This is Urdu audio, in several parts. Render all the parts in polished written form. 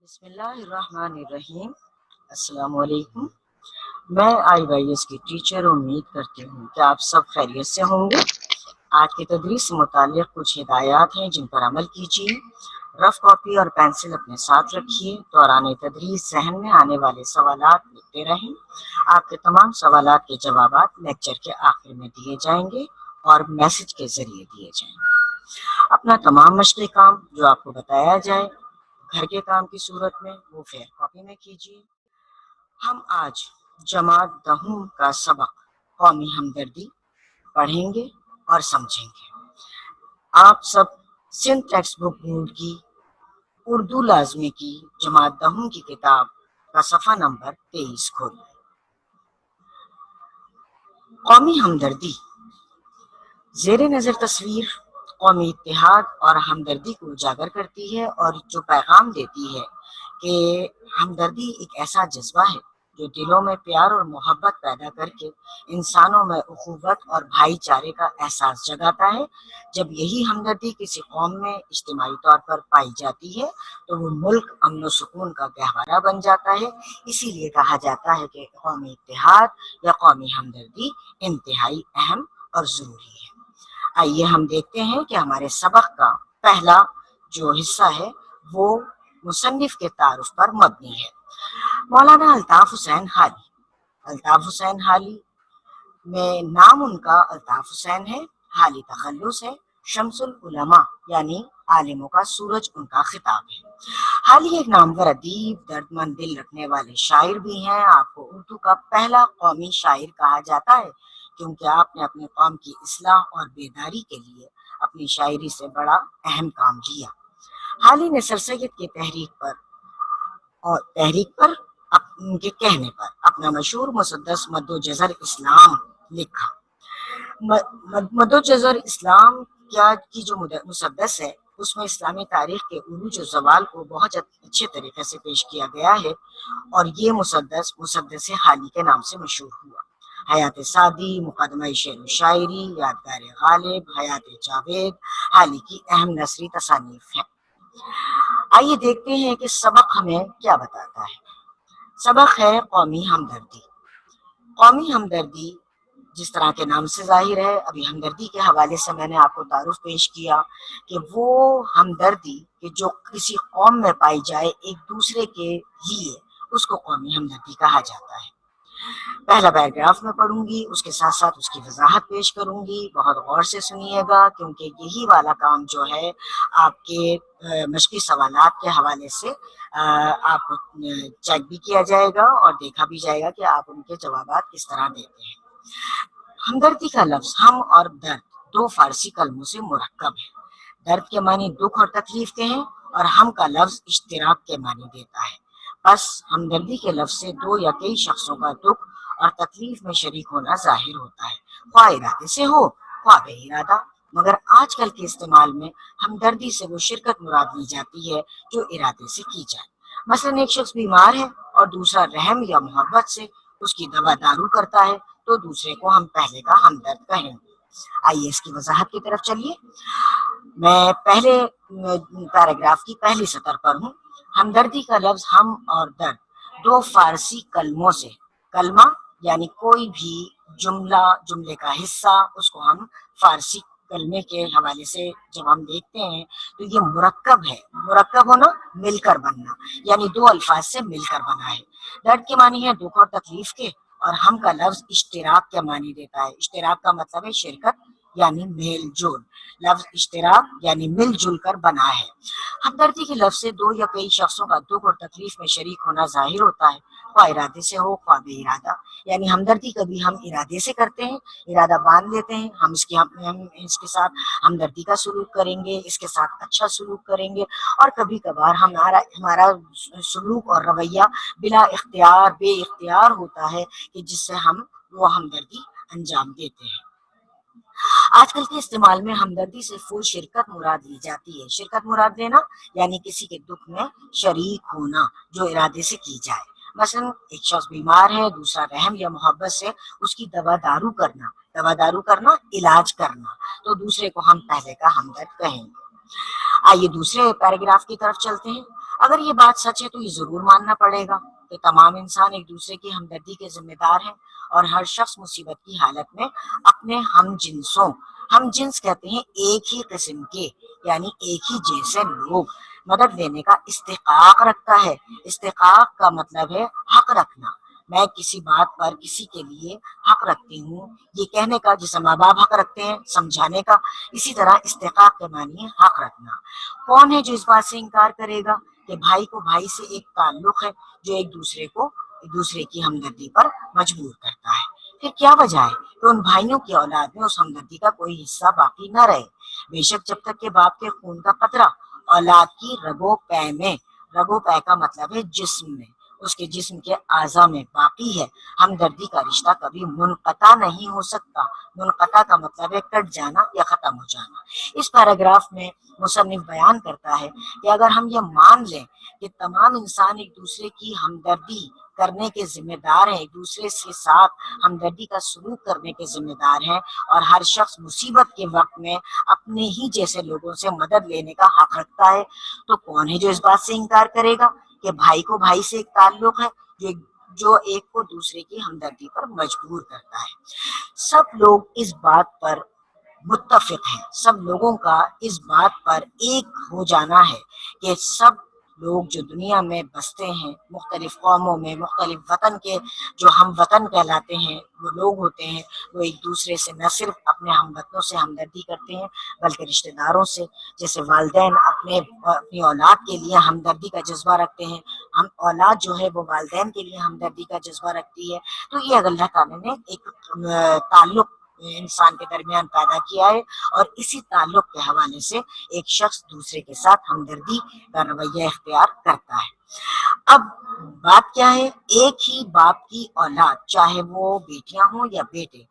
بسم اللہ الرحمن الرحیم۔ السلام علیکم۔ میں IYS کی ٹیچر امید کرتی ہوں کہ آپ سب خیریت سے ہوں گے۔ آج کی تدریس سے متعلق کچھ ہدایات ہیں جن پر عمل کیجیے۔ رف کاپی اور پینسل اپنے ساتھ رکھیے۔ دوران تدریس ذہن میں آنے والے سوالات لکھتے رہیں۔ آپ کے تمام سوالات کے جوابات لیکچر کے آخر میں دیے جائیں گے اور میسج کے ذریعے دیے جائیں گے۔ اپنا تمام مشقی کام جو آپ کو بتایا جائے گھر کے کام کی صورت میں وہ فیئر کاپی میں کیجیے۔ ہم آج جماعت دہم کا سبق قومی ہمدردی پڑھیں گے اور سمجھیں گے۔ آپ سب سندھ ٹیکسٹ بک بورڈ کی اردو لازمی کی جماعت دہم کی کتاب کا صفحہ نمبر 23 کھولیں۔ قومی ہمدردی زیر نظر تصویر قومی اتحاد اور ہمدردی کو اجاگر کرتی ہے اور جو پیغام دیتی ہے کہ ہمدردی ایک ایسا جذبہ ہے جو دلوں میں پیار اور محبت پیدا کر کے انسانوں میں اخوت اور بھائی چارے کا احساس جگاتا ہے۔ جب یہی ہمدردی کسی قوم میں اجتماعی طور پر پائی جاتی ہے تو وہ ملک امن و سکون کا گہوارہ بن جاتا ہے۔ اسی لیے کہا جاتا ہے کہ قومی اتحاد یا قومی ہمدردی انتہائی اہم اور ضروری ہے۔ آئیے ہم دیکھتے ہیں کہ ہمارے سبق کا پہلا جو حصہ ہے وہ مصنف کے تعارف پر مبنی ہے۔ مولانا الطاف حسین حالی۔ الطاف حسین حالی میں نام ان کا الطاف حسین ہے، حالی تخلص ہے، شمس العلماء یعنی عالموں کا سورج ان کا خطاب ہے۔ حالی ایک نامور ادیب، درد مند دل رکھنے والے شاعر بھی ہیں۔ آپ کو اردو کا پہلا قومی شاعر کہا جاتا ہے کیونکہ آپ نے اپنی قوم کی اصلاح اور بیداری کے لیے اپنی شاعری سے بڑا اہم کام کیا۔ حالی نے سر سید کی تحریک پر ان کے کہنے پر اپنا مشہور مسدس مد و جزر اسلام لکھا۔ مد و جزر اسلام کی جو مسدس ہے اس میں اسلامی تاریخ کے عروج و زوال کو بہت اچھے طریقے سے پیش کیا گیا ہے اور یہ مسدس حالی کے نام سے مشہور ہوا۔ حیات سعدی، مقدمہ شعر و شاعری، یادگار غالب، حیات جاوید حالی کی اہم نثری تصانیف ہیں۔ آئیے دیکھتے ہیں کہ سبق ہمیں کیا بتاتا ہے۔ سبق ہے قومی ہمدردی۔ قومی ہمدردی جس طرح کے نام سے ظاہر ہے، ابھی ہمدردی کے حوالے سے میں نے آپ کو تعارف پیش کیا کہ وہ ہمدردی کہ جو کسی قوم میں پائی جائے ایک دوسرے کے لیے، اس کو قومی ہمدردی کہا جاتا ہے۔ پہلا پیراگراف میں پڑھوں گی، اس کے ساتھ ساتھ اس کی وضاحت پیش کروں گی۔ بہت غور سے سنیے گا کیونکہ یہی والا کام جو ہے آپ کے مشقی سوالات کے حوالے سے آپ چیک بھی کیا جائے گا اور دیکھا بھی جائے گا کہ آپ ان کے جوابات کس طرح دیتے ہیں۔ ہمدردی کا لفظ ہم اور درد دو فارسی کلموں سے مرکب ہے۔ درد کے معنی دکھ اور تکلیف کے ہیں اور ہم کا لفظ اشتراک کے معنی دیتا ہے۔ بس ہمدردی کے لفظ سے دو یا کئی شخصوں کا دکھ اور تکلیف میں شریک ہونا ظاہر ہوتا ہے، خواہ ارادے سے ہو خواہ بے ارادہ۔ مگر آج کل کے استعمال میں ہمدردی سے وہ شرکت مراد لی جاتی ہے جو ارادے سے کی جائے۔ مثلا ایک شخص بیمار ہے اور دوسرا رحم یا محبت سے اس کی دوا دارو کرتا ہے تو دوسرے کو ہم پہلے کا ہمدرد کہیں گے۔ آئیے اس کی وضاحت کی طرف چلیے۔ میں پہلے پیراگراف کی پہلی سطر پر ہوں۔ ہمدردی کا لفظ ہم اور درد دو فارسی کلموں سے، کلمہ یعنی کوئی بھی جملے کا حصہ، اس کو ہم فارسی کلمے کے حوالے سے جب ہم دیکھتے ہیں تو یہ مرکب ہے۔ مرکب ہونا مل کر بننا، یعنی دو الفاظ سے مل کر بنا ہے۔ درد کے معنی ہے دکھ اور تکلیف کے اور ہم کا لفظ اشتراک کے معنی دیتا ہے۔ اشتراک کا مطلب ہے شرکت یعنی میل جول۔ لفظ اشتراک یعنی مل جل کر بنا ہے۔ ہمدردی کے لفظ سے دو یا کئی شخصوں کا دکھ اور تکلیف میں شریک ہونا ظاہر ہوتا ہے، خواہ ارادے سے ہو خواہ بے ارادہ۔ یعنی ہمدردی کبھی ہم ارادے سے کرتے ہیں، ارادہ باندھ لیتے ہیں، ہم اس کے ساتھ ہمدردی کا سلوک کریں گے، اس کے ساتھ اچھا سلوک کریں گے، اور کبھی کبھار ہمارا سلوک اور رویہ بلا اختیار بے اختیار ہوتا ہے کہ جس سے ہم وہ ہمدردی انجام دیتے ہیں۔ آج کل کے استعمال میں ہمدردی سے فل شرکت مراد لی جاتی ہے۔ شرکت مراد لینا یعنی کسی کے دکھ میں شریک ہونا جو ارادے سے کی جائے۔ مثلا ایک شخص بیمار ہے، دوسرا رحم یا محبت سے اس کی دوا دارو کرنا علاج کرنا، تو دوسرے کو ہم پہلے کا ہمدرد کہیں گے۔ آئیے دوسرے پیراگراف کی طرف چلتے ہیں۔ اگر یہ بات سچ ہے تو یہ ضرور ماننا پڑے گا کہ تمام انسان ایک دوسرے کی ہمدردی کے ذمہ دار ہیں، اور ہر شخص مصیبت کی حالت میں اپنے ہم جنس کہتے ہیں ایک ہی قسم کے، یعنی ایک ہی جیسے لوگ مدد لینے کا استحقاق رکھتا ہے۔ استحقاق کا مطلب ہے حق رکھنا۔ میں کسی بات پر کسی کے لیے حق رکھتی ہوں، یہ کہنے کا جیسے ماں باپ حق رکھتے ہیں سمجھانے کا، اسی طرح استحقاق کے معنی ہے حق رکھنا۔ کون ہے جو اس بات سے انکار کرے گا کہ بھائی کو بھائی سے ایک تعلق ہے جو ایک دوسرے کی ہمدردی پر مجبور کرتا ہے؟ پھر کیا وجہ ہے کہ ان بھائیوں کی اولاد میں اس ہمدردی کا کوئی حصہ باقی نہ رہے؟ بے شک جب تک کہ باپ کے خون کا قطرہ اولاد کی رگو پے کا مطلب ہے جسم میں، اس کے جسم کے اعضاء میں باقی ہے، ہمدردی کا رشتہ کبھی منقطع نہیں ہو سکتا۔ منقطع کا مطلب ہے کٹ جانا یا ختم ہو جانا۔ اس پیراگراف میں مصنف بیان کرتا ہے کہ اگر ہم یہ مان لیں کہ تمام انسان ایک دوسرے کی ہمدردی کرنے کے ذمہ دار ہیں، ایک دوسرے کے ساتھ ہمدردی کا سلوک کرنے کے ذمہ دار ہیں، اور ہر شخص مصیبت کے وقت میں اپنے ہی جیسے لوگوں سے مدد لینے کا حق رکھتا ہے، تو کون ہے جو اس بات سے انکار کرے گا کہ بھائی کو بھائی سے ایک تعلق ہے جو ایک کو دوسرے کی ہمدردی پر مجبور کرتا ہے؟ سب لوگ اس بات پر متفق ہیں، سب لوگوں کا اس بات پر ایک ہو جانا ہے کہ سب لوگ جو دنیا میں بستے ہیں، مختلف قوموں میں، مختلف وطن کے جو ہم وطن کہلاتے ہیں وہ لوگ ہوتے ہیں، وہ ایک دوسرے سے نہ صرف اپنے ہم وطنوں سے ہمدردی کرتے ہیں بلکہ رشتہ داروں سے، جیسے والدین اپنی اولاد کے لیے ہمدردی کا جذبہ رکھتے ہیں، ہم اولاد جو ہے وہ والدین کے لیے ہمدردی کا جذبہ رکھتی ہے۔ تو یہ اللہ تعالیٰ نے ایک تعلق انسان کے درمیان پیدا کیا ہے، اور اسی تعلق کے حوالے سے ایک شخص دوسرے کے ساتھ ہمدردی کا رویہ اختیار کرتا ہے۔ اب بات کیا ہے، ایک ہی باپ کی اولاد، چاہے وہ بیٹیاں ہوں یا بیٹے،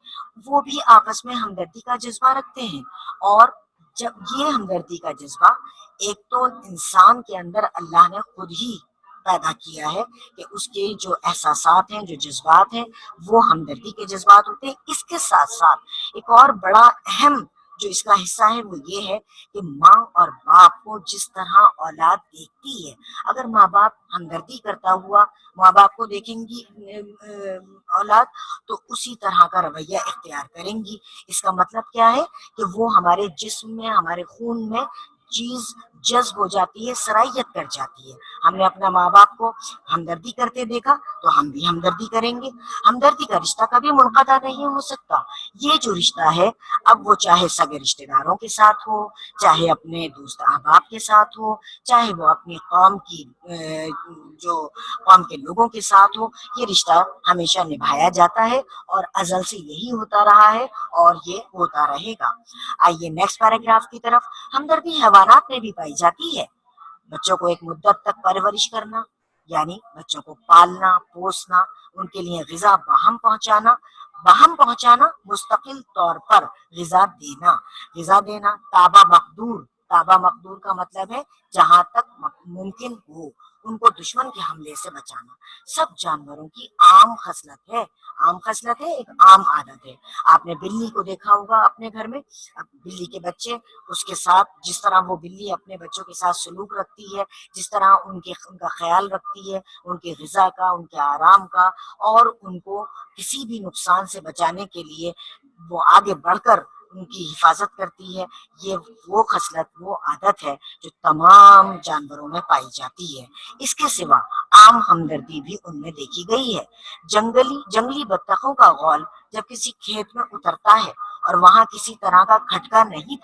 وہ بھی آپس میں ہمدردی کا جذبہ رکھتے ہیں، اور جب یہ ہمدردی کا جذبہ ایک تو انسان کے اندر اللہ نے خود ہی پیدا کیا ہے کہ اس کے جو احساسات ہیں، جو جذبات ہیں، وہ ہمدردی کے جذبات ہوتے ہیں۔ اس کے ساتھ ساتھ ایک اور بڑا اہم جو اس کا حصہ ہے وہ یہ ہے کہ ماں اور باپ کو جس طرح اولاد دیکھتی ہے، اگر ماں باپ ہمدردی کرتا ہوا ماں باپ کو دیکھیں گی اولاد، تو اسی طرح کا رویہ اختیار کریں گی۔ اس کا مطلب کیا ہے کہ وہ ہمارے جسم میں، ہمارے خون میں چیز جذب ہو جاتی ہے، سرائیت کر جاتی ہے۔ ہم نے اپنا ماں باپ کو ہمدردی کرتے دیکھا تو ہم بھی ہمدردی کریں گے۔ ہمدردی کا رشتہ کبھی منقطع نہیں ہو سکتا۔ یہ جو رشتہ ہے، اب وہ چاہے سگے رشتہ داروں کے ساتھ ہو، چاہے اپنے دوست احباب کے ساتھ ہو، چاہے وہ اپنی قوم کے لوگوں کے ساتھ ہو، یہ رشتہ ہمیشہ نبھایا جاتا ہے، اور ازل سے یہی ہوتا رہا ہے اور یہ ہوتا رہے گا۔ آئیے نیکسٹ پیراگراف کی طرف۔ ہمدردی حیوانات میں بھی پائی جاتی ہے۔ بچوں کو ایک مدت تک پرورش کرنا، یعنی بچوں کو پالنا پوسنا، ان کے لیے غذا باہم پہنچانا، مستقل طور پر غذا دینا، تابع مقدور کا مطلب ہے جہاں تک ممکن ہو ان کو دشمن کے حملے سے بچانا، سب جانوروں کی عام خصلت ہے، ایک عام عادت ہے۔ آپ نے بلی کو دیکھا ہوگا اپنے گھر میں، بلی کے بچے، اس کے ساتھ جس طرح وہ بلی اپنے بچوں کے ساتھ سلوک رکھتی ہے، جس طرح ان کا خیال رکھتی ہے، ان کی غذا کا، ان کے آرام کا، اور ان کو کسی بھی نقصان سے بچانے کے لیے وہ آگے بڑھ کر ان کی حفاظت کرتی ہے، یہ وہ خصلت، وہ عادت ہے جو تمام جانوروں میں پائی جاتی ہے۔ اس کے سوا عام ہمدردی بھی ان میں دیکھی گئی ہے۔ جنگلی بطخوں کا غول جب کسی کھیت میں اترتا ہے اور وہاں کسی طرح کا کھٹکا نہیں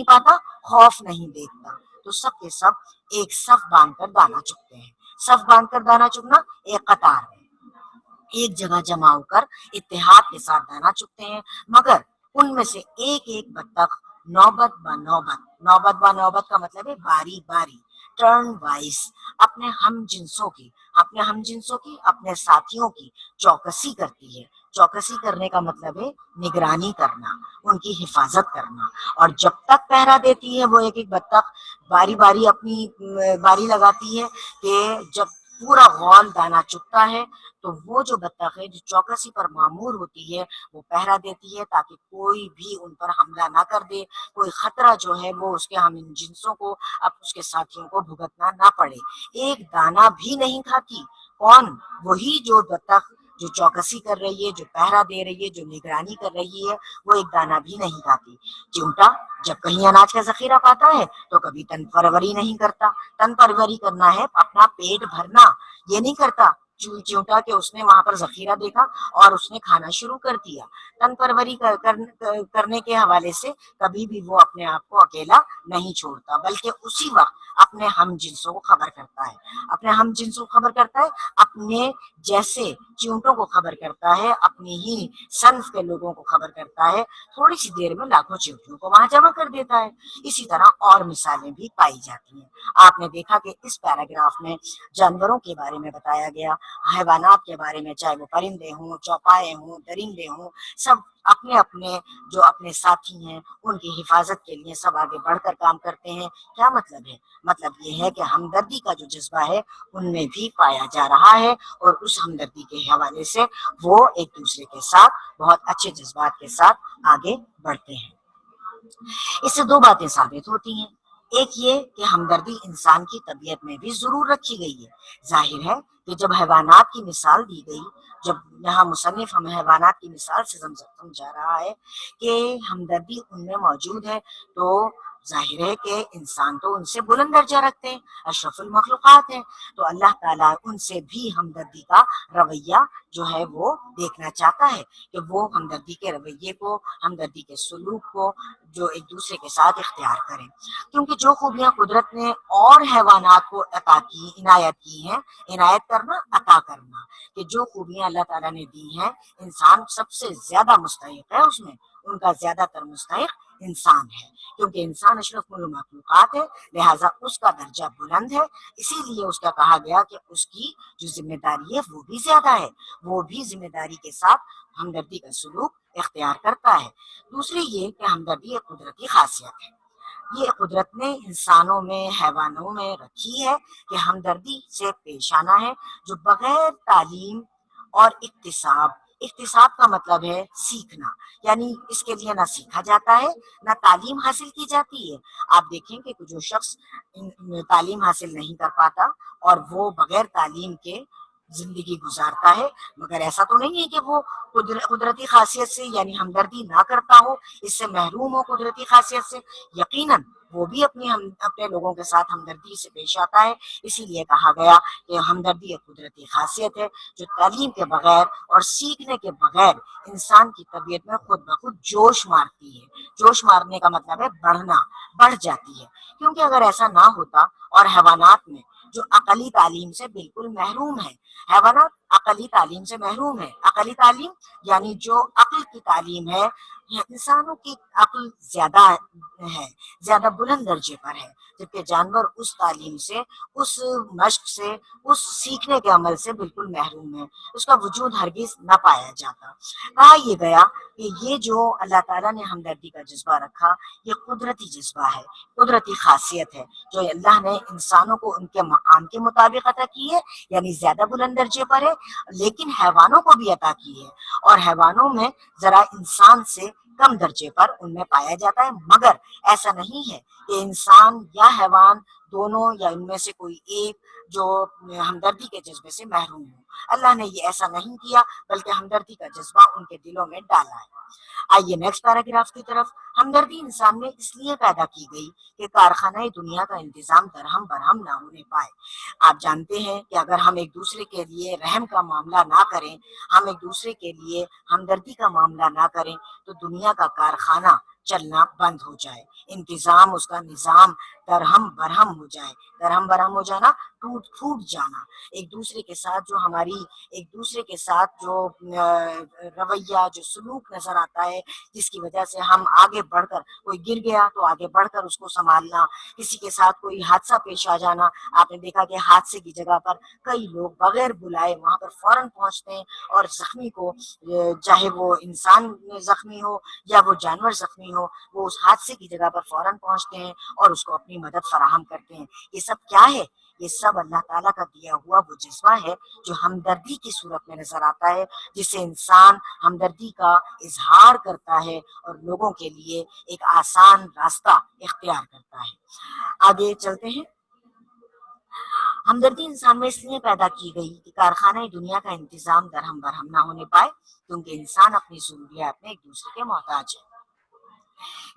پاتا، خوف نہیں دیکھتا، تو سب کے سب ایک صف باندھ کر دانا چگتے ہیں۔ صف باندھ کر دانا چگنا، ایک قطار میں ایک جگہ جمع ہو کر اتحاد کے ساتھ دانا چگتے ہیں، مگر ان میں سے ایک بطخ نوبت با نوبت کا مطلب ہے باری باری، ٹرن وائز، اپنے ہم جنسوں کی، اپنے ساتھیوں کی چوکسی کرتی ہے۔ چوکسی کرنے کا مطلب ہے نگرانی کرنا، ان کی حفاظت کرنا، اور جب تک پہرا دیتی ہے وہ ایک بطخ باری باری اپنی باری لگاتی ہے کہ جب پورا غول دانا چگتا ہے، تو وہ جو بطخ ہے جو چوکسی پر معمور ہوتی ہے وہ پہرا دیتی ہے تاکہ کوئی بھی ان پر حملہ نہ کر دے، کوئی خطرہ جو ہے وہ اس کے ہم جنسوں کو، اب اس کے ساتھیوں کو بھگتنا نہ پڑے۔ ایک دانہ بھی نہیں کھاتی۔ کون؟ وہی جو بطخ جو چوکسی کر رہی ہے، جو پہرا دے رہی ہے، جو نگرانی کر رہی ہے، وہ ایک دانہ بھی نہیں کھاتی۔ چیونٹا جب کہیں اناج کا ذخیرہ پاتا ہے تو کبھی تن پروری نہیں کرتا۔ تن پروری کرنا ہے اپنا پیٹ بھرنا، یہ نہیں کرتا چیونٹا کہ اس نے وہاں پر ذخیرہ دیکھا اور اس نے کھانا شروع کر دیا۔ تن پروری کرنے کے حوالے سے کبھی بھی وہ اپنے آپ کو اکیلا نہیں چھوڑتا، بلکہ اسی وقت اپنے ہم جنسوں کو خبر کرتا ہے۔ اپنے ہم جنسوں کو خبر کرتا ہے، اپنے جیسے چیونٹوں کو خبر کرتا ہے، اپنی ہی صنف کے لوگوں کو خبر کرتا ہے، تھوڑی سی دیر میں لاکھوں چیونٹیوں کو وہاں جمع کر دیتا ہے۔ اسی طرح اور مثالیں بھی پائی جاتی ہیں۔ آپ نے دیکھا کہ اس پیراگراف میں جانوروں کے بارے میں بتایا گیا، حیوانات کے بارے میں، چاہے وہ پرندے ہوں، چوپائے ہوں، درندے ہوں، سب اپنے اپنے جو اپنے ساتھی ہیں ان کی حفاظت کے لیے سب آگے بڑھ کر کام کرتے ہیں۔ کیا مطلب ہے؟ مطلب یہ ہے کہ ہمدردی کا جو جذبہ ہے ان میں بھی پایا جا رہا ہے، اور اس ہمدردی کے حوالے سے وہ ایک دوسرے کے ساتھ بہت اچھے جذبات کے ساتھ آگے بڑھتے ہیں۔ اس سے دو باتیں ثابت ہوتی ہیں۔ ایک یہ کہ ہمدردی انسان کی طبیعت میں بھی ضرور رکھی گئی ہے۔ ظاہر ہے کہ جب حیوانات کی مثال دی گئی، جب یہاں مصنف ہم حیوانات کی مثال سے سمجھا رہا ہے کہ ہمدردی ان میں موجود ہے، تو ظاہر ہے کہ انسان تو ان سے بلند درجہ رکھتے ہیں، اشرف المخلوقات ہیں، تو اللہ تعالیٰ ان سے بھی ہمدردی کا رویہ جو ہے وہ دیکھنا چاہتا ہے کہ وہ ہمدردی کے رویے کو، ہمدردی کے سلوک کو جو ایک دوسرے کے ساتھ اختیار کریں، کیونکہ جو خوبیاں قدرت نے اور حیوانات کو عطا کی، عنایت کی ہیں، عنایت کرنا، عطا کرنا، کہ جو خوبیاں اللہ تعالیٰ نے دی ہیں، انسان سب سے زیادہ مستحق ہے اس میں، ان کا زیادہ تر مستحق انسان ہے، کیونکہ انسان اشرف المخلوقات ہے، لہٰذا اس کا درجہ بلند ہے، اسی لیے اس کا کہا گیا کہ اس کی جو ذمہ داری ہے وہ بھی زیادہ ہے، وہ بھی ذمہ داری کے ساتھ ہمدردی کا سلوک اختیار کرتا ہے۔ دوسری یہ کہ ہمدردی ایک قدرتی خاصیت ہے، یہ قدرت نے انسانوں میں، حیوانوں میں رکھی ہے کہ ہمدردی سے پیش آنا ہے، جو بغیر تعلیم اور اکتساب کا مطلب ہے سیکھنا، یعنی اس کے لیے نہ سیکھا جاتا ہے نہ تعلیم حاصل کی جاتی ہے۔ آپ دیکھیں کہ جو شخص تعلیم حاصل نہیں کر پاتا اور وہ بغیر تعلیم کے زندگی گزارتا ہے، مگر ایسا تو نہیں ہے کہ وہ قدرتی خاصیت سے یعنی ہمدردی نہ کرتا ہو، اس سے محروم ہو قدرتی خاصیت سے، یقیناً وہ بھی اپنے لوگوں کے ساتھ ہمدردی سے پیش آتا ہے۔ اسی لیے کہا گیا کہ ہمدردی ایک قدرتی خاصیت ہے جو تعلیم کے بغیر اور سیکھنے کے بغیر انسان کی طبیعت میں خود بخود جوش مارتی ہے۔ جوش مارنے کا مطلب ہے بڑھنا، بڑھ جاتی ہے، کیونکہ اگر ایسا نہ ہوتا اور حیوانات میں جو عقلی تعلیم سے بالکل محروم ہے، حیوانات عقلی تعلیم سے محروم ہے، عقلی تعلیم یعنی جو عقل کی تعلیم ہے، انسانوں کی عقل زیادہ ہے، زیادہ بلند درجے پر ہے، جبکہ جانور اس تعلیم سے، اس مشق سے، اس سیکھنے کے عمل سے بالکل محروم ہے، اس کا وجود ہرگز نہ پایا جاتا۔ کہا یہ گیا کہ یہ جو اللہ تعالیٰ نے ہمدردی کا جذبہ رکھا، یہ قدرتی جذبہ ہے، قدرتی خاصیت ہے، جو اللہ نے انسانوں کو ان کے مقام کے مطابق عطا کی ہے، یعنی زیادہ بلند درجے پر ہے، لیکن حیوانوں کو بھی عطا کی ہے، اور حیوانوں میں ذرا انسان سے کم درجے پر ان میں پایا جاتا ہے، مگر ایسا نہیں ہے کہ انسان یا حیوان دونوں یا ان میں سے کوئی ایک جو ہمدردی کے جذبے سے محروم ہو۔ اللہ نے یہ ایسا نہیں کیا، بلکہ ہمدردی کا جذبہ ان کے دلوں میں ڈالا ہے۔ آئیے نیکسٹ پیراگراف کی طرف۔ ہمدردی انسان میں اس لیے پیدا کی گئی کہ کارخانہ دنیا کا انتظام درہم برہم نہ ہونے پائے۔ آپ جانتے ہیں کہ اگر ہم ایک دوسرے کے لیے رحم کا معاملہ نہ کریں، ہم ایک دوسرے کے لیے ہمدردی کا معاملہ نہ کریں، تو دنیا کا کارخانہ چلنا بند ہو جائے، انتظام، اس کا نظام درہم برہم ہو جائے۔ درہم برہم ہو جانا، ٹوٹ پھوٹ جانا، ایک دوسرے کے ساتھ جو ہماری ایک دوسرے کے ساتھ جو رویہ، جو سلوک نظر آتا ہے، جس کی وجہ سے ہم آگے بڑھ کر، کوئی گر گیا تو آگے بڑھ کر اس کو سنبھالنا، کسی کے ساتھ کوئی حادثہ پیش آ جانا، آپ نے دیکھا کہ حادثے کی جگہ پر کئی لوگ بغیر بلائے وہاں پر فوراً پہنچتے ہیں اور زخمی کو، چاہے وہ انسان زخمی ہو یا وہ جانور زخمی ہو، وہ اس حادثے کی جگہ پر فوراً پہنچتے ہیں اور اس کو اپنی مدد فراہم کرتے ہیں۔ یہ سب کیا ہے؟ یہ سب اللہ تعالیٰ کا دیا ہوا وہ جذبہ ہے جو ہمدردی کی صورت میں نظر آتا ہے، جس سے انسان ہمدردی کا اظہار کرتا ہے اور لوگوں کے لیے ایک آسان راستہ اختیار کرتا ہے۔ آگے چلتے ہیں۔ ہمدردی انسان میں اس لیے پیدا کی گئی کہ کارخانہ دنیا کا انتظام درہم برہم نہ ہونے پائے، کیونکہ انسان اپنی ضروریات میں ایک دوسرے کے محتاج ہے۔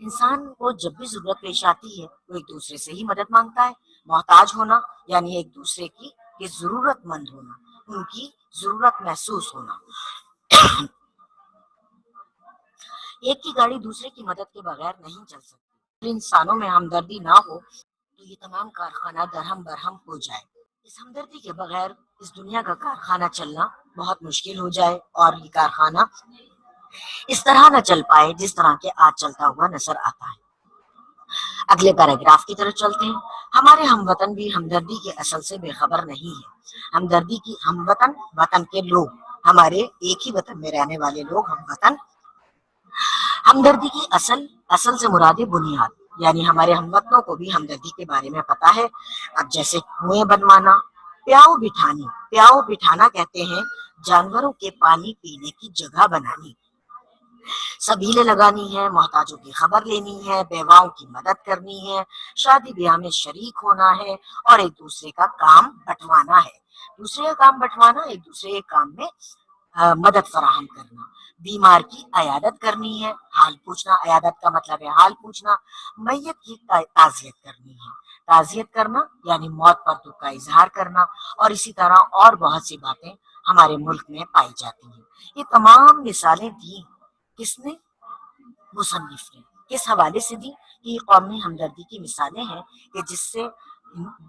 انسان کو جب بھی ضرورت پیش آتی ہے وہ ایک دوسرے سے ہی مدد مانگتا ہے۔ محتاج ہونا یعنی ایک دوسرے کی ضرورت مند ہونا، ان کی ضرورت محسوس ہونا۔ ایک کی گاڑی دوسرے کی مدد کے بغیر نہیں چل سکتی۔ اگر انسانوں میں ہمدردی نہ ہو تو یہ تمام کارخانہ درہم برہم ہو جائے۔ اس ہمدردی کے بغیر اس دنیا کا کارخانہ چلنا بہت مشکل ہو جائے اور یہ کارخانہ اس طرح نہ چل پائے جس طرح کے آج چلتا ہوا نظر آتا ہے۔ اگلے پیراگراف کی طرف چلتے ہیں۔ ہمارے ہم وطن بھی ہمدردی کے اصل سے بے خبر نہیں ہے۔ ہمدردی کی ہم وطن، وطن کے لوگ، ہمارے ایک ہی وطن میں رہنے والے لوگ ہم وطن، ہمدردی کی اصل سے مراد بنیاد، یعنی ہمارے ہم وطنوں کو بھی ہمدردی کے بارے میں پتا ہے۔ اب جیسے کنویں بنوانا، پیاؤ بٹھانی، پیاؤ بٹھانا کہتے ہیں جانوروں کے پانی پینے کی جگہ بنانی، سبیلیں لگانی ہے، محتاجوں کی خبر لینی ہے، بیواؤں کی مدد کرنی ہے، شادی بیاہ میں شریک ہونا ہے اور ایک دوسرے کا کام بٹوانا ہے۔ دوسرے کا کام بٹوانا، ایک دوسرے کے کام میں مدد فراہم کرنا۔ بیمار کی عیادت کرنی ہے، حال پوچھنا، عیادت کا مطلب ہے حال پوچھنا۔ میت کی تعزیت کرنی ہے، تعزیت کرنا یعنی موت پر دکھ کا اظہار کرنا، اور اسی طرح اور بہت سی باتیں ہمارے ملک میں پائی جاتی ہیں۔ یہ تمام مثالیں دی کس نے؟ مصنف نے۔ کس حوالے سے دی؟ کہ یہ قومی ہمدردی کی مثالیں ہیں کہ جس سے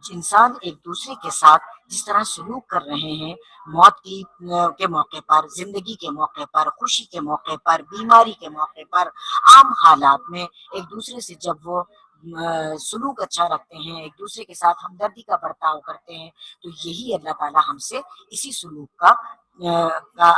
انسان ایک دوسرے کے ساتھ جس طرح سلوک کر رہے ہیں، موت کے موقع پر، زندگی کے موقع پر، خوشی کے موقع پر، بیماری کے موقع پر، عام حالات میں ایک دوسرے سے جب وہ سلوک اچھا رکھتے ہیں، ایک دوسرے کے ساتھ ہمدردی کا برتاؤ کرتے ہیں، تو یہی اللہ تعالیٰ ہم سے اسی سلوک کا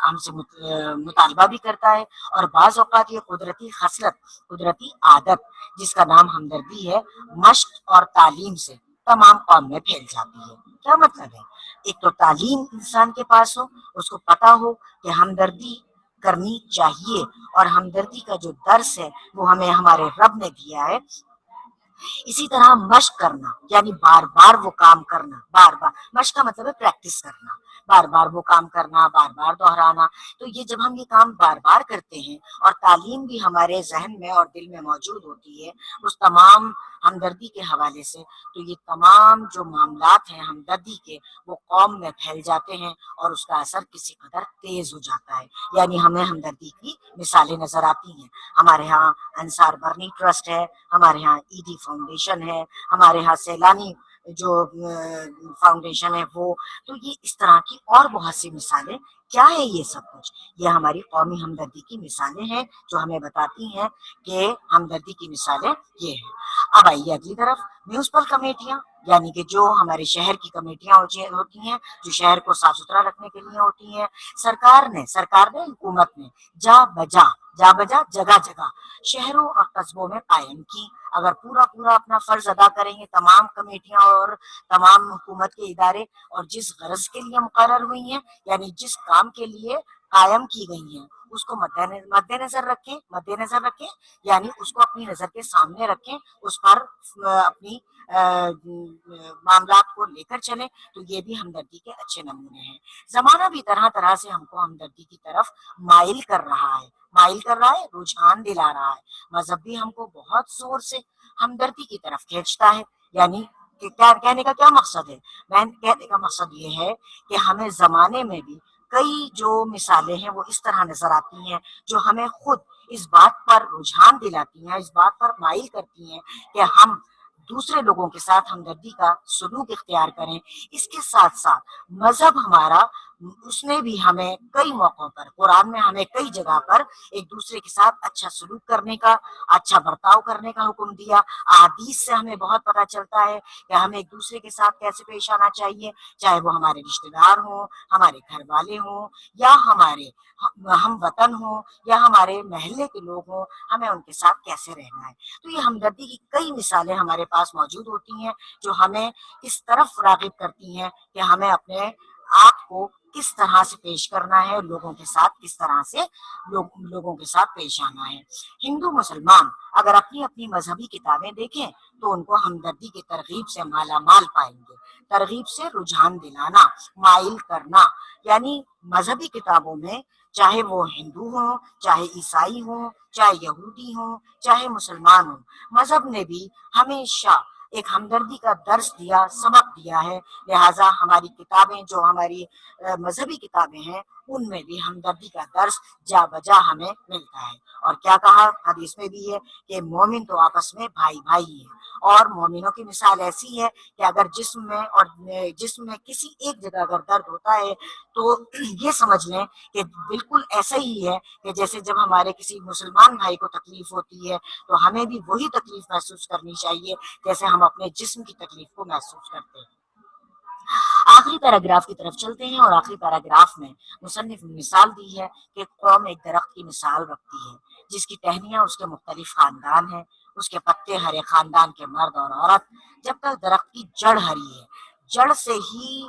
ہم سے مطالبہ بھی کرتا ہے۔ اور بعض اوقات یہ قدرتی خصلت، قدرتی عادت جس کا نام ہمدردی ہے، مشق اور تعلیم سے تمام قوم میں پھیل جاتی ہے۔ کیا مطلب ہے؟ ایک تو تعلیم انسان کے پاس ہو، اس کو پتا ہو کہ ہمدردی کرنی چاہیے، اور ہمدردی کا جو درس ہے وہ ہمیں ہمارے رب نے دیا ہے۔ اسی طرح مشق کرنا یعنی بار بار وہ کام کرنا، بار بار، مشق کا مطلب ہے پریکٹس کرنا، بار بار وہ کام کرنا، بار بار دہرانا۔ تو یہ جب ہم یہ کام بار بار کرتے ہیں اور تعلیم بھی ہمارے ذہن میں اور دل میں موجود ہوتی ہے اس تمام ہمدردی کے حوالے سے، تو یہ تمام جو معاملات ہیں ہمدردی کے وہ قوم میں پھیل جاتے ہیں اور اس کا اثر کسی قدر تیز ہو جاتا ہے۔ یعنی ہمیں ہمدردی کی مثالیں نظر آتی ہیں۔ ہمارے ہاں انصار برنی ٹرسٹ ہے، ہمارے ہاں ایڈی فاؤنڈیشن ہے، ہمارے ہاں سیلانی جو فاؤنڈیشن ہے وہ، تو یہ اس طرح کی اور بہت سی مثالیں۔ کیا ہے یہ سب کچھ؟ یہ ہماری قومی ہمدردی کی مثالیں ہیں جو ہمیں بتاتی ہیں کہ ہمدردی کی مثالیں یہ ہیں۔ اب آئیے اگلی طرف، میونسپل کمیٹیاں یعنی کہ جو ہمارے شہر کی کمیٹیاں ہوتی ہیں، جو شہر کو صاف ستھرا رکھنے کے لیے ہوتی ہیں۔ سرکار نے حکومت نے جگہ جگہ شہروں اور قصبوں میں قائم کی۔ اگر پورا اپنا فرض ادا کریں گے تمام کمیٹیاں اور تمام حکومت کے ادارے، اور جس غرض کے لیے مقرر ہوئی ہیں یعنی جس کام کے لیے قائم کی گئی ہیں اس کو مد نظر رکھیں، یعنی اس کو اپنی نظر کے سامنے رکھیں، اس پر اپنی معاملات کو لے کر چلیں، تو یہ بھی ہمدردی کے اچھے نمونے ہیں۔ زمانہ بھی طرح طرح سے ہم کو ہمدردی کی طرف مائل کر رہا ہے، رجحان دلا رہا ہے۔ مذہب بھی ہم کو بہت زور سے ہمدردی کی طرف کھینچتا ہے۔ یعنی کہ کہنے کا کیا مقصد ہے؟ کہنے کا مقصد یہ ہے کہ ہمیں زمانے میں بھی کئی جو مثالیں ہیں وہ اس طرح نظر آتی ہیں جو ہمیں خود اس بات پر رجحان دلاتی ہیں، اس بات پر مائل کرتی ہیں کہ ہم دوسرے لوگوں کے ساتھ ہمدردی کا سلوک اختیار کریں۔ اس کے ساتھ ساتھ مذہب ہمارا اس نے بھی ہمیں کئی موقعوں پر، قرآن میں ہمیں کئی جگہ پر ایک دوسرے کے ساتھ اچھا سلوک کرنے کا، اچھا برتاؤ کرنے کا حکم دیا۔ احادیث سے ہمیں بہت پتہ چلتا ہے کہ ہمیں ایک دوسرے کے ساتھ کیسے پیش آنا چاہیے، چاہے وہ ہمارے رشتے دار ہوں، ہمارے گھر والے ہوں، یا ہمارے ہم وطن ہوں، یا ہمارے محلے کے لوگ ہوں، ہمیں ان کے ساتھ کیسے رہنا ہے۔ تو یہ ہمدردی کی کئی مثالیں ہمارے پاس موجود ہوتی ہیں جو ہمیں اس طرف راغب کرتی ہیں کہ ہمیں اپنے آپ کو کس طرح سے پیش کرنا ہے، لوگوں کے ساتھ کس طرح سے لوگوں کے ساتھ پیش آنا ہے۔ ہندو مسلمان اگر اپنی اپنی مذہبی کتابیں دیکھیں تو ان کو ہمدردی کی ترغیب سے مالا مال پائیں گے۔ ترغیب سے رجحان دلانا، مائل کرنا، یعنی مذہبی کتابوں میں چاہے وہ ہندو ہوں، چاہے عیسائی ہوں، چاہے یہودی ہوں، چاہے مسلمان ہوں، مذہب نے بھی ہمیشہ ایک ہمدردی کا درس دیا، سبق دیا ہے۔ لہٰذا ہماری کتابیں جو ہماری مذہبی کتابیں ہیں ان میں بھی ہمدردی کا درس جا بجا ہمیں ملتا ہے۔ اور کیا کہا حدیث میں بھی ہے کہ مومن تو آپس میں بھائی بھائی ہیں، اور مومنوں کی مثال ایسی ہے کہ اگر جسم میں کسی ایک جگہ اگر درد ہوتا ہے تو یہ سمجھ لیں کہ بالکل ایسا ہی ہے کہ جیسے جب ہمارے کسی مسلمان بھائی کو تکلیف ہوتی ہے تو ہمیں بھی وہی تکلیف محسوس کرنی چاہیے جیسے ہم اپنے جسم کی تکلیف کو محسوس کرتے ہیں۔ آخری پیراگراف کی طرف چلتے ہیں، اور آخری پیراگراف میں مصنف نے مثال دی ہے کہ قوم ایک درخت کی مثال رکھتی ہے جس کی ٹہنیاں اس کے مختلف خاندان ہیں، اس کے پتے ہر ایک خاندان کے مرد اور عورت۔ جب تک درخت کی جڑ ہری ہے، جڑ سے ہی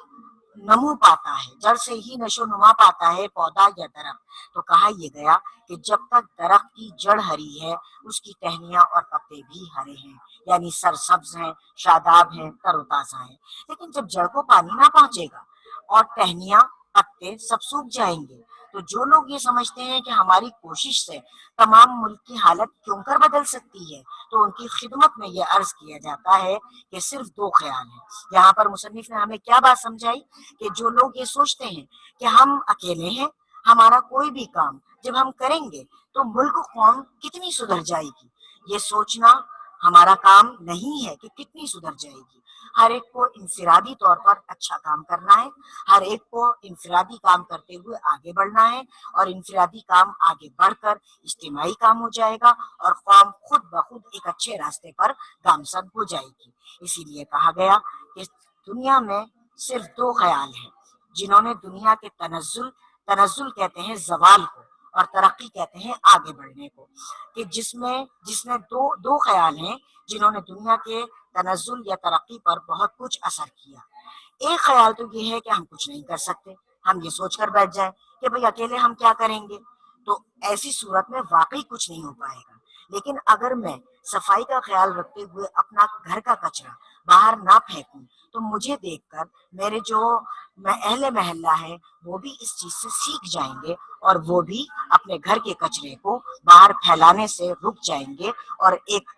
نمو پاتا ہے، جڑ سے ہی نشو نما پاتا ہے پودا یا درخت۔ تو کہا یہ گیا کہ جب تک درخت کی جڑ ہری ہے اس کی ٹہنیاں اور پتے بھی ہرے ہیں، یعنی سرسبز ہیں، شاداب ہیں، تر و تازہ ہیں۔ لیکن جب جڑ کو پانی نہ پہنچے گا اور ٹہنیاں پتے سب سوکھ جائیں گے، تو جو لوگ یہ سمجھتے ہیں کہ ہماری کوشش سے تمام ملک کی حالت کیوں کر بدل سکتی ہے، تو ان کی خدمت میں یہ عرض کیا جاتا ہے کہ صرف دو خیال ہیں۔ یہاں پر مصنف نے ہمیں کیا بات سمجھائی کہ جو لوگ یہ سوچتے ہیں کہ ہم اکیلے ہیں، ہمارا کوئی بھی کام جب ہم کریں گے تو ملک قوم کتنی سدھر جائے گی، یہ سوچنا ہمارا کام نہیں ہے کہ کتنی سدھر جائے گی۔ ہر ایک کو انفرادی طور پر اچھا کام کرنا ہے، ہر ایک کو انفرادی کام کرتے ہوئے آگے بڑھنا ہے، اور انفرادی کام آگے بڑھ کر اجتماعی کام ہو جائے گا اور قوم خود بخود ایک اچھے راستے پر گامزن ہو جائے گی۔ اسی لیے کہا گیا کہ دنیا میں صرف دو خیال ہیں جنہوں نے دنیا کے تنزل کہتے ہیں زوال کو، اور ترقی کہتے ہیں آگے بڑھنے کو، کہ جس میں دو خیال ہیں جنہوں نے دنیا کے تنزل یا ترقی پر بہت کچھ اثر کیا۔ ایک خیال تو یہ ہے کہ ہم کچھ نہیں کر سکتے، ہم یہ سوچ کر بیٹھ جائیں کہ بھئی اکیلے ہم کیا کریں گے، تو ایسی صورت میں واقعی کچھ نہیں ہو پائے گا۔ لیکن اگر میں صفائی کا خیال رکھتے ہوئے اپنا گھر کا کچرا باہر نہ پھینکوں تو مجھے دیکھ کر میرے جو اہل محلہ ہیں وہ بھی اس چیز سے سیکھ جائیں گے، اور وہ بھی اپنے گھر کے کچرے کو باہر پھیلانے سے رک جائیں گے، اور ایک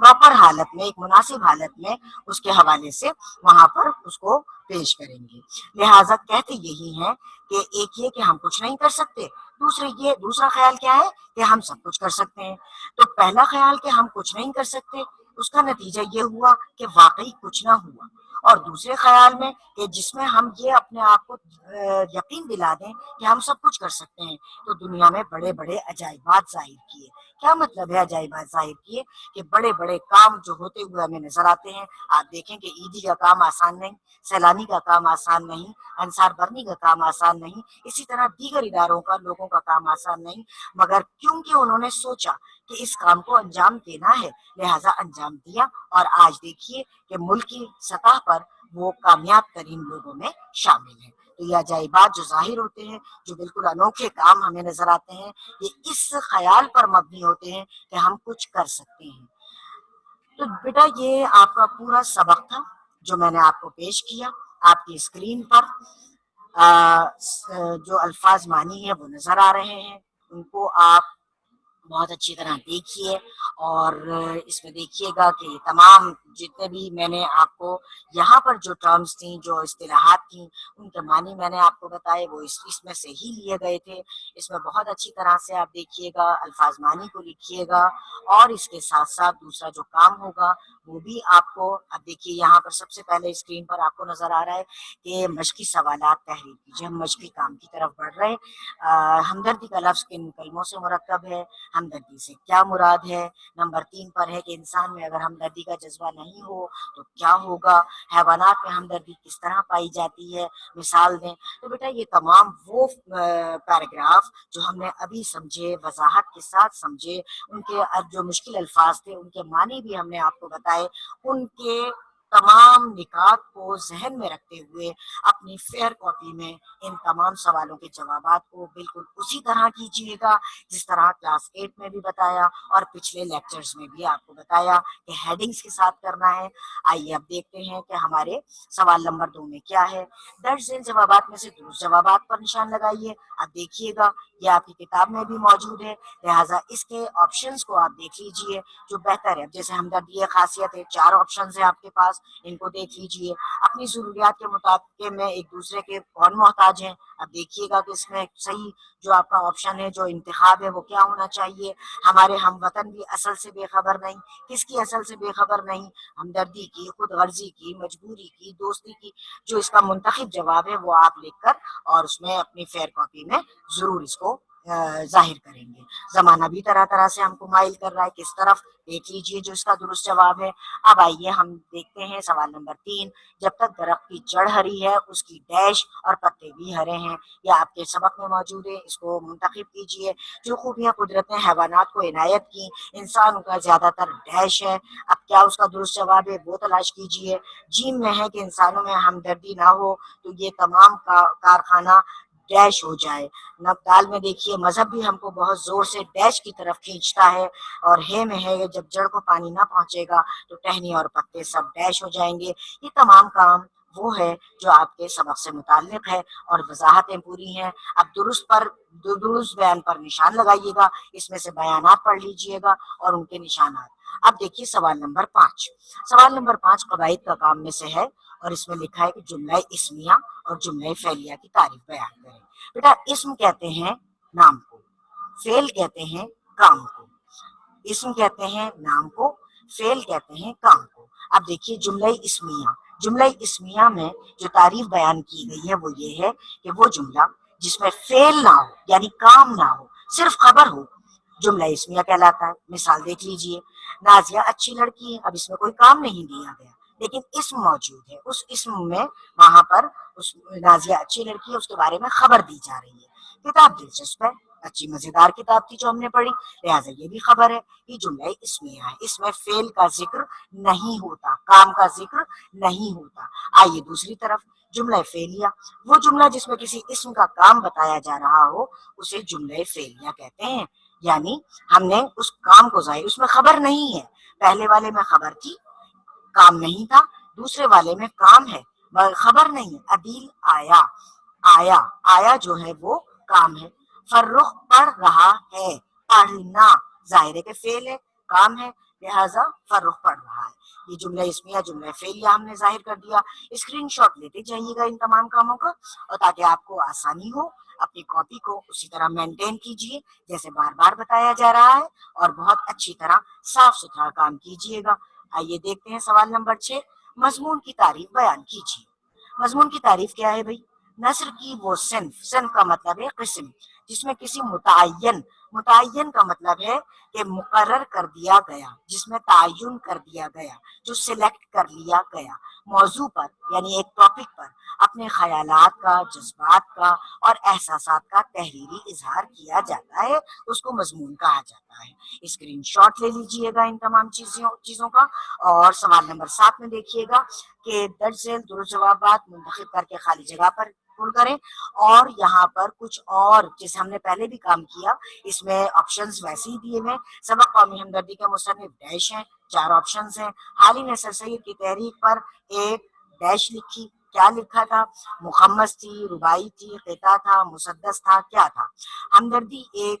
پراپر حالت میں، ایک مناسب حالت میں اس کے حوالے سے وہاں پر اس کو پیش کریں گے۔ لہٰذا کہتے یہی ہیں کہ ایک یہ کہ ہم کچھ نہیں کر سکتے، دوسرا خیال کیا ہے کہ ہم سب کچھ کر سکتے ہیں۔ تو پہلا خیال کہ ہم کچھ نہیں کر سکتے، اس کا نتیجہ یہ ہوا کہ واقعی کچھ نہ ہوا، اور دوسرے خیال میں کہ جس میں ہم یہ اپنے آپ کو یقین دلا دیں کہ ہم سب کچھ کر سکتے ہیں، تو دنیا میں بڑے بڑے عجائبات ظاہر کیے۔ کیا مطلب ہے عجائبات ظاہر کیے؟ کہ بڑے بڑے کام جو ہوتے ہوئے ہمیں نظر آتے ہیں۔ آپ دیکھیں کہ عیدی کا کام آسان نہیں، سیلانی کا کام آسان نہیں، انصار برنی کا کام آسان نہیں، اسی طرح دیگر اداروں کا، لوگوں کا کام آسان نہیں، مگر کیونکہ انہوں نے سوچا کہ اس کام کو انجام دینا ہے لہٰذا انجام دیا، اور آج دیکھیے کہ ملک کی سطح پر وہ کامیاب ترین لوگوں میں شامل ہیں۔ تو یہ عجائبات جو ظاہر ہوتے ہیں، جو بالکل انوکھے کام ہمیں نظر آتے ہیں، یہ اس خیال پر مبنی ہوتے ہیں کہ ہم کچھ کر سکتے ہیں۔ تو بیٹا یہ آپ کا پورا سبق تھا جو میں نے آپ کو پیش کیا۔ آپ کی اسکرین پر جو الفاظ مانی ہے وہ نظر آ رہے ہیں، ان کو آپ بہت اچھی طرح دیکھیے اور اس میں دیکھیے گا کہ یہ تمام جتنے بھی میں نے آپ کو یہاں پر جو ٹرمز تھیں، جو اصطلاحات تھیں، ان کے معنی میں نے آپ کو بتائے، وہ اس میں سے ہی لیے گئے تھے۔ اس میں بہت اچھی طرح سے آپ دیکھیے گا، الفاظ معنی کو لکھیے گا، اور اس کے ساتھ ساتھ دوسرا جو کام ہوگا وہ بھی آپ کو، اب دیکھیے یہاں پر سب سے پہلے اسکرین پر آپ کو نظر آ رہا ہے کہ مشقی سوالات تحریر کیجیے۔ ہم مشقی کام کی طرف بڑھ رہے ہیں۔ ہمدردی کا لفظ کن کلموں سے مرکب ہے؟ ہمدردی سے کیا مراد ہے؟ نمبر 3 پر ہے کہ انسان میں اگر ہمدردی کا جذبہ نہیں ہو تو کیا ہوگا؟ حیوانات میں ہمدردی کس طرح پائی جاتی ہے؟ مثال دیں۔ تو بیٹا یہ تمام وہ پیراگراف جو ہم نے ابھی سمجھے، وضاحت کے ساتھ سمجھے، ان کے جو مشکل الفاظ تھے ان کے معنی بھی ہم نے آپ کو بتائے، ان کے تمام نکات کو ذہن میں رکھتے ہوئے اپنی فیئر کاپی میں ان تمام سوالوں کے جوابات کو بالکل اسی طرح کیجیے گا جس طرح کلاس 8 میں بھی بتایا اور پچھلے لیکچرز میں بھی آپ کو بتایا کہ ہیڈنگز کے ساتھ کرنا ہے۔ آئیے اب دیکھتے ہیں کہ ہمارے سوال نمبر 2 میں کیا ہے۔ درج ذیل جوابات میں سے درست جوابات پر نشان لگائیے۔ اب دیکھیے گا یہ آپ کی کتاب میں بھی موجود ہے، لہٰذا اس کے آپشنز کو آپ دیکھ لیجئے جو بہتر ہے۔ جیسے ہمدردی یہ خاصیت ہے، 4 آپشنز ہیں آپ کے پاس، ان کو دیکھ لیجئے۔ اپنی ضروریات کے مطابق میں ایک دوسرے کے کون محتاج ہیں؟ اب دیکھیے گا کہ اس میں صحیح جو آپ کا آپشن ہے، جو انتخاب ہے، وہ کیا ہونا چاہیے؟ ہمارے ہم وطن بھی اصل سے بے خبر نہیں۔ کس کی اصل سے بے خبر نہیں؟ ہمدردی کی، خود غرضی کی، مجبوری کی، دوستی کی۔ جو اس کا منتخب جواب ہے وہ آپ لکھ کر اور اس میں اپنی فیئر کاپی میں ضرور اس کو ظاہر کریں گے۔ زمانہ بھی طرح طرح سے ہم کو مائل کر رہا ہے، کس طرف؟ دیکھ لیجئے جو اس کا درست جواب ہے۔ اب آئیے ہم دیکھتے ہیں سوال نمبر 3۔ جب تک درخت کی جڑ ہری ہے اس کی ڈیش اور پتے بھی ہرے ہیں۔ یہ آپ کے سبق میں موجود ہے، اس کو منتخب کیجئے۔ جو خوبیاں قدرت نے حیوانات کو عنایت کی، انسان کا زیادہ تر ڈیش ہے۔ اب کیا اس کا درست جواب ہے وہ تلاش کیجئے۔ جیم میں ہے کہ انسانوں میں ہمدردی نہ ہو تو یہ تمام کارخانہ ڈیش ہو جائے۔ دال میں دیکھیے مذہب بھی ہم کو بہت زور سے ڈیش کی طرف کھینچتا ہے، اور ہے میں ہے جب جڑ کو پانی نہ پہنچے گا تو ٹہنی اور پتے سب ڈیش ہو جائیں گے۔ یہ تمام کام وہ ہے جو آپ کے سبق سے متعلق ہے اور وضاحتیں پوری ہیں۔ اب درست بیان پر نشان لگائیے گا، اس میں سے بیانات پڑھ لیجئے گا اور ان کے نشانات۔ اب دیکھیے سوال نمبر 5۔ سوال نمبر 5 قواعد کا کام میں سے ہے اور اس میں لکھا ہے کہ جملہ اسمیہ اور جملہ فعلیہ کی تعریف بیان کریں۔ بیٹا اسم کہتے ہیں نام کو، فعل کہتے ہیں کام کو۔ اسم کہتے ہیں نام کو، فعل کہتے ہیں کام کو۔ اب دیکھیے جملہ اسمیہ میں جو تعریف بیان کی گئی ہے وہ یہ ہے کہ وہ جملہ جس میں فعل نہ ہو یعنی کام نہ ہو، صرف خبر ہو، جملہ اسمیہ کہلاتا ہے۔ مثال دیکھ لیجئے، نازیہ اچھی لڑکی ہے۔ اب اس میں کوئی کام نہیں دیا گیا لیکن اسم موجود ہے، اس اسم میں وہاں پر اس نازیہ اچھی لڑکی ہے اس کے بارے میں خبر دی جا رہی ہے۔ کتاب دلچسپ ہے، اچھی مزیدار کتاب تھی جو ہم نے پڑھی، لہٰذا یہ بھی خبر ہے۔ یہ جملہ اسمیہ ہے، اس میں فعل کا ذکر نہیں ہوتا، کام کا ذکر نہیں ہوتا۔ آئیے دوسری طرف جملہ فعلیہ، وہ جملہ جس میں کسی اسم کا کام بتایا جا رہا ہو اسے جملہ فعلیہ کہتے ہیں۔ یعنی ہم نے اس کام کو ظاہر، اس میں خبر نہیں ہے، پہلے والے میں خبر تھی کام نہیں تھا، دوسرے والے میں کام ہے خبر نہیں۔ عدیل آیا، آیا جو ہے وہ کام ہے۔ فرخ پڑھ رہا ہے، پڑھنا ظاہر ہے کہ فعل ہے، کام ہے، لہذا فرخ پڑھ رہا ہے۔ یہ جملہ اسمیہ جملہ فعلیہ ہم نے ظاہر کر دیا۔ اسکرین شاٹ لیتے جائیے گا ان تمام کاموں کا، اور تاکہ آپ کو آسانی ہو اپنی کاپی کو اسی طرح مینٹین کیجئے جیسے بار بار بتایا جا رہا ہے، اور بہت اچھی طرح صاف ستھرا کام کیجئے گا۔ آئیے دیکھتے ہیں سوال نمبر 6۔ مضمون کی تعریف بیان کیجیے۔ مضمون کی تعریف کیا ہے بھائی؟ نثر کی وہ صنف کا مطلب ہے قسم، جس میں کسی متعین کا مطلب ہے کہ مقرر کر دیا گیا، جس میں تعین کر دیا گیا، جو سلیکٹ کر لیا گیا، موضوع پر یعنی ایک ٹاپک پر اپنے خیالات کا، جذبات کا اور احساسات کا تحریری اظہار کیا جاتا ہے، اس کو مضمون کہا جاتا ہے۔ اسکرین شاٹ لے لیجئے گا ان تمام چیزوں کا، اور سوال نمبر 7 میں دیکھیے گا کہ درج ذیل درست جوابات منتخب کر کے خالی جگہ پر پڑ کریں، اور یہاں پر کچھ اور جیسے ہم نے پہلے بھی کام کیا اس میں آپشنز ویسے ہی دیے ہوئے۔ سبق قومی ہمدردی کے مصنف ڈیش ہیں، 4 آپشنز ہیں۔ حال ہی میں سر سید کی تحریک پر ایک ڈیش لکھی، کیا لکھا تھا؟ مخمس تھی، ربائی تھی، قطعہ تھا، مسدس تھا، کیا تھا؟ ہمدردی ایک